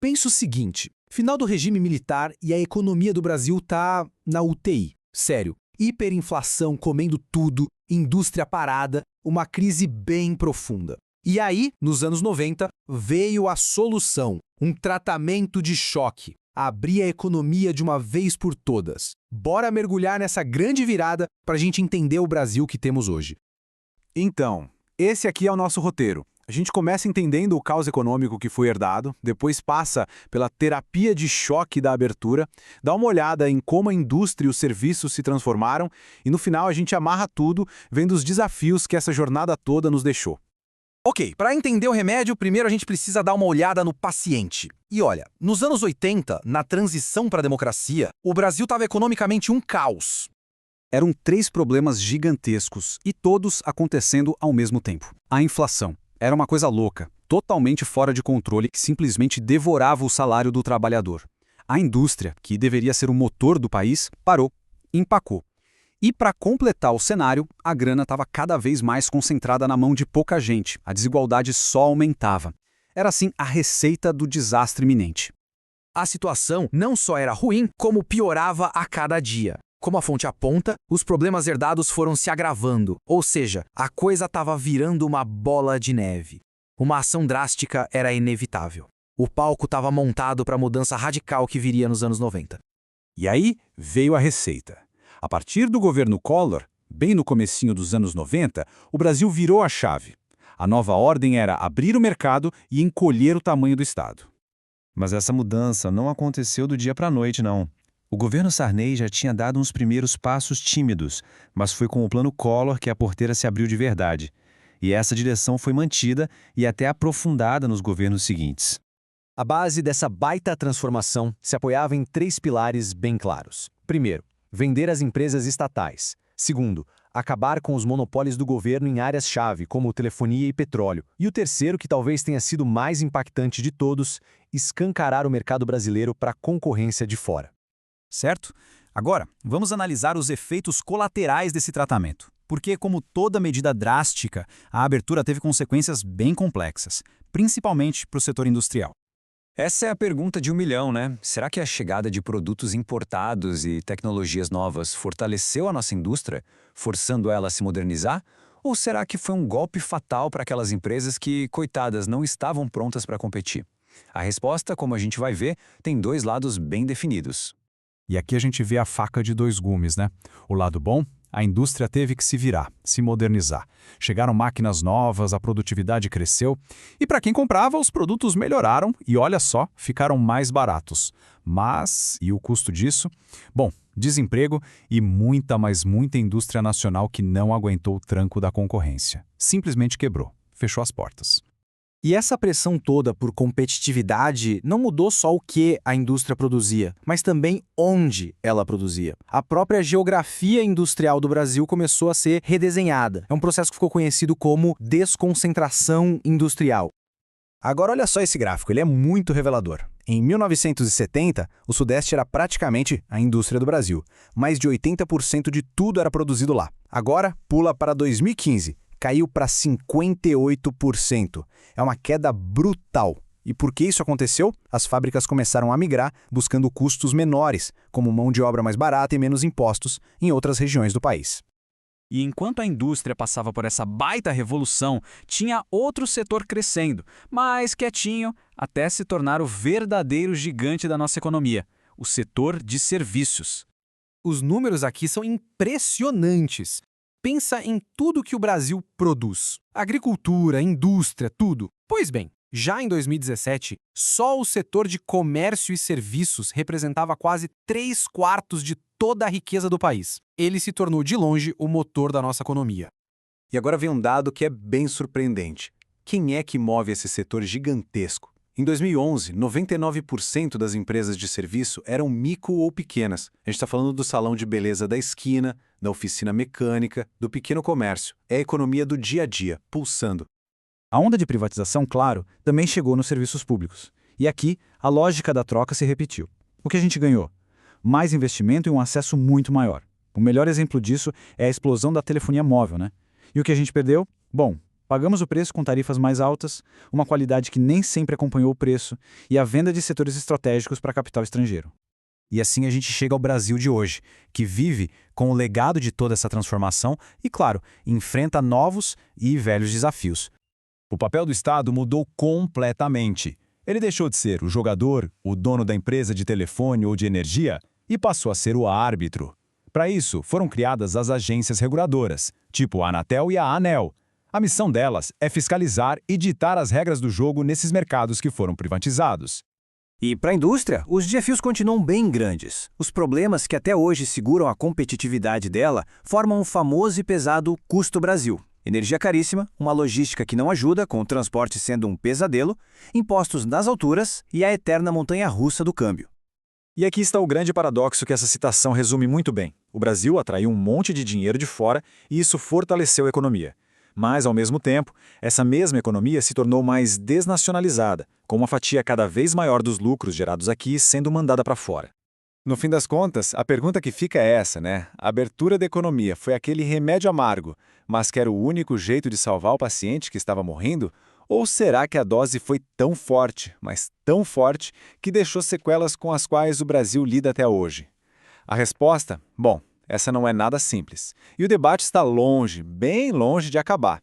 Pensa o seguinte, final do regime militar e a economia do Brasil tá na UTI. Sério, hiperinflação comendo tudo, indústria parada, uma crise bem profunda. E aí, nos anos 90, veio a solução, um tratamento de choque. Abrir a economia de uma vez por todas. Bora mergulhar nessa grande virada para a gente entender o Brasil que temos hoje. Então, esse aqui é o nosso roteiro. A gente começa entendendo o caos econômico que foi herdado, depois passa pela terapia de choque da abertura, dá uma olhada em como a indústria e os serviços se transformaram e no final a gente amarra tudo, vendo os desafios que essa jornada toda nos deixou. Ok, para entender o remédio, primeiro a gente precisa dar uma olhada no paciente. E olha, nos anos 80, na transição para a democracia, o Brasil estava economicamente um caos. Eram 3 problemas gigantescos e todos acontecendo ao mesmo tempo. A inflação. Era uma coisa louca, totalmente fora de controle, que simplesmente devorava o salário do trabalhador. A indústria, que deveria ser o motor do país, parou, empacou. E para completar o cenário, a grana estava cada vez mais concentrada na mão de pouca gente, a desigualdade só aumentava. Era assim a receita do desastre iminente. A situação não só era ruim, como piorava a cada dia. Como a fonte aponta, os problemas herdados foram se agravando, ou seja, a coisa estava virando uma bola de neve. Uma ação drástica era inevitável. O palco estava montado para a mudança radical que viria nos anos 90. E aí veio a receita. A partir do governo Collor, bem no comecinho dos anos 90, o Brasil virou a chave. A nova ordem era abrir o mercado e encolher o tamanho do Estado. Mas essa mudança não aconteceu do dia para a noite, não. O governo Sarney já tinha dado uns primeiros passos tímidos, mas foi com o plano Collor que a porteira se abriu de verdade. E essa direção foi mantida e até aprofundada nos governos seguintes. A base dessa baita transformação se apoiava em 3 pilares bem claros. Primeiro, vender as empresas estatais. Segundo, acabar com os monopólios do governo em áreas-chave, como telefonia e petróleo. E o terceiro, que talvez tenha sido mais impactante de todos, escancarar o mercado brasileiro para a concorrência de fora. Certo? Agora, vamos analisar os efeitos colaterais desse tratamento. Porque, como toda medida drástica, a abertura teve consequências bem complexas, principalmente para o setor industrial. Essa é a pergunta de 1 milhão, né? Será que a chegada de produtos importados e tecnologias novas fortaleceu a nossa indústria, forçando ela a se modernizar? Ou será que foi um golpe fatal para aquelas empresas que, coitadas, não estavam prontas para competir? A resposta, como a gente vai ver, tem 2 lados bem definidos. E aqui a gente vê a faca de 2 gumes, né? O lado bom, a indústria teve que se virar, se modernizar. Chegaram máquinas novas, a produtividade cresceu. E para quem comprava, os produtos melhoraram e, olha só, ficaram mais baratos. Mas, e o custo disso? Bom, desemprego e muita, mas muita indústria nacional que não aguentou o tranco da concorrência. Simplesmente quebrou, fechou as portas. E essa pressão toda por competitividade não mudou só o que a indústria produzia, mas também onde ela produzia. A própria geografia industrial do Brasil começou a ser redesenhada. É um processo que ficou conhecido como desconcentração industrial. Agora olha só esse gráfico, ele é muito revelador. Em 1970, o Sudeste era praticamente a indústria do Brasil. Mais de 80% de tudo era produzido lá. Agora, pula para 2015. Caiu para 58%. É uma queda brutal. E por que isso aconteceu? As fábricas começaram a migrar, buscando custos menores, como mão de obra mais barata e menos impostos, em outras regiões do país. E enquanto a indústria passava por essa baita revolução, tinha outro setor crescendo, mais quietinho, até se tornar o verdadeiro gigante da nossa economia, o setor de serviços. Os números aqui são impressionantes. Pensa em tudo que o Brasil produz. Agricultura, indústria, tudo. Pois bem, já em 2017, só o setor de comércio e serviços representava quase 3/4 de toda a riqueza do país. Ele se tornou, de longe, o motor da nossa economia. E agora vem um dado que é bem surpreendente. Quem é que move esse setor gigantesco? Em 2011, 99% das empresas de serviço eram micro ou pequenas. A gente está falando do salão de beleza da esquina, da oficina mecânica, do pequeno comércio. É a economia do dia a dia, pulsando. A onda de privatização, claro, também chegou nos serviços públicos. E aqui, a lógica da troca se repetiu. O que a gente ganhou? Mais investimento e um acesso muito maior. O melhor exemplo disso é a explosão da telefonia móvel, né? E o que a gente perdeu? Bom, Pagamos o preço com tarifas mais altas, uma qualidade que nem sempre acompanhou o preço e a venda de setores estratégicos para capital estrangeiro. E assim a gente chega ao Brasil de hoje, que vive com o legado de toda essa transformação e, claro, enfrenta novos e velhos desafios. O papel do Estado mudou completamente. Ele deixou de ser o jogador, o dono da empresa de telefone ou de energia, e passou a ser o árbitro. Para isso, foram criadas as agências reguladoras, tipo a Anatel e a ANEEL. A missão delas é fiscalizar e ditar as regras do jogo nesses mercados que foram privatizados. E para a indústria, os desafios continuam bem grandes. Os problemas que até hoje seguram a competitividade dela formam o famoso e pesado custo Brasil. Energia caríssima, uma logística que não ajuda, com o transporte sendo um pesadelo, impostos nas alturas e a eterna montanha-russa do câmbio. E aqui está o grande paradoxo que essa citação resume muito bem. O Brasil atraiu um monte de dinheiro de fora e isso fortaleceu a economia. Mas, ao mesmo tempo, essa mesma economia se tornou mais desnacionalizada, com uma fatia cada vez maior dos lucros gerados aqui sendo mandada para fora. No fim das contas, a pergunta que fica é essa, né? A abertura da economia foi aquele remédio amargo, mas que era o único jeito de salvar o paciente que estava morrendo? Ou será que a dose foi tão forte, mas tão forte, que deixou sequelas com as quais o Brasil lida até hoje? A resposta? Bom, essa não é nada simples. E o debate está longe, bem longe de acabar.